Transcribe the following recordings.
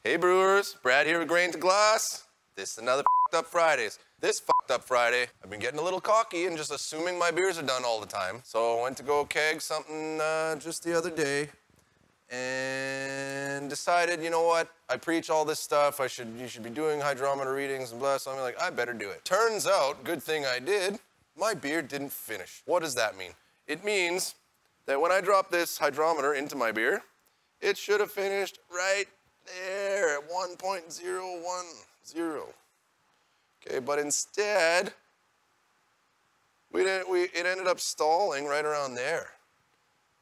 Hey brewers, Brad here with Grain to Glass. This is another f***ed up Fridays. This f***ed up Friday, I've been getting a little cocky and just assuming my beers are done all the time. So I went to go keg something just the other day and decided, you know what, I preach all this stuff, you should be doing hydrometer readings and blah, so I'm like, I better do it. Turns out, good thing I did, my beer didn't finish. What does that mean? It means that when I drop this hydrometer into my beer, it should have finished right there at 1.010. Okay, but instead, it ended up stalling right around there.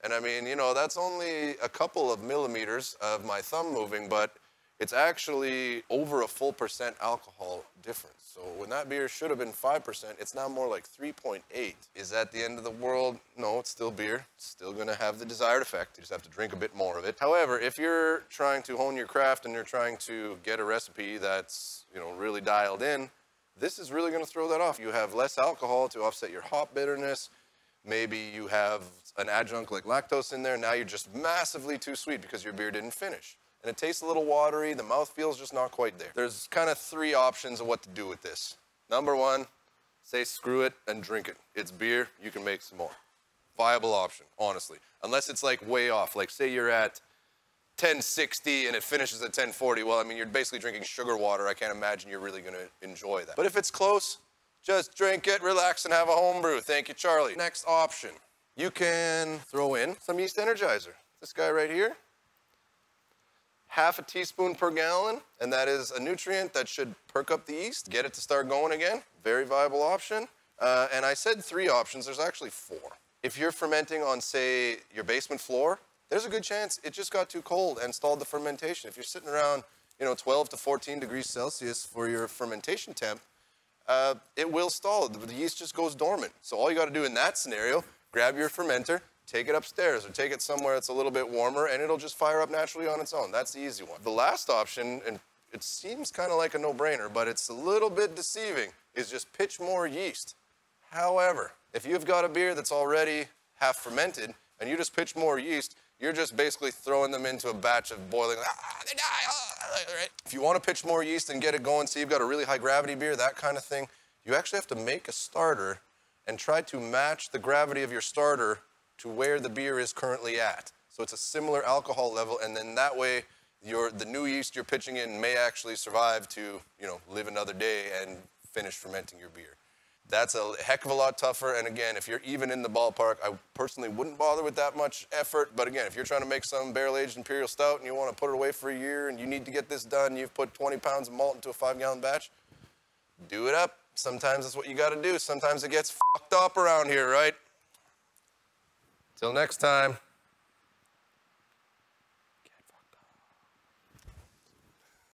And I mean, you know, that's only a couple of millimeters of my thumb moving, but it's actually over a full % alcohol difference. So when that beer should have been 5%, it's now more like 3.8. Is that the end of the world? No, it's still beer. It's still gonna have the desired effect. You just have to drink a bit more of it. However, if you're trying to hone your craft and you're trying to get a recipe that's, you know, really dialed in, this is really gonna throw that off. You have less alcohol to offset your hop bitterness. Maybe you have an adjunct like lactose in there. Now you're just massively too sweet because your beer didn't finish. And it tastes a little watery, the mouthfeel's just not quite there. There's kind of 3 options of what to do with this. Number 1, say screw it and drink it. It's beer, you can make some more. Viable option, honestly. Unless it's like way off, like say you're at 1060 and it finishes at 1040, well, I mean, you're basically drinking sugar water. I can't imagine you're really gonna enjoy that. But if it's close, just drink it, relax, and have a homebrew. Thank you, Charlie. Next option, you can throw in some yeast energizer. This guy right here. Half a teaspoon per gallon, and that is a nutrient that should perk up the yeast, get it to start going again. Very viable option. And I said 3 options, there's actually 4. If you're fermenting on, say, your basement floor, there's a good chance it just got too cold and stalled the fermentation. If you're sitting around, you know, 12 to 14 degrees Celsius for your fermentation temp, it will stall. The yeast just goes dormant. So all you gotta do in that scenario, grab your fermenter, take it upstairs or take it somewhere that's a little bit warmer and it'll just fire up naturally on its own. That's the easy one. The last option, and it seems kind of like a no-brainer, but it's a little bit deceiving, is just pitch more yeast. However, if you've got a beer that's already half fermented and you just pitch more yeast, you're just basically throwing them into a batch of boiling, they die, right? If you want to pitch more yeast and get it going, so you've got a really high gravity beer, that kind of thing, you actually have to make a starter and try to match the gravity of your starter to where the beer is currently at. So it's a similar alcohol level, and then that way, the new yeast you're pitching in may actually survive to, you know, live another day and finish fermenting your beer. That's a heck of a lot tougher, and again, if you're even in the ballpark, I personally wouldn't bother with that much effort, but again, if you're trying to make some barrel-aged imperial stout and you want to put it away for a year and you need to get this done, you've put 20 pounds of malt into a 5-gallon batch, do it up. Sometimes that's what you got to do. Sometimes it gets fucked up around here, right? Till next time.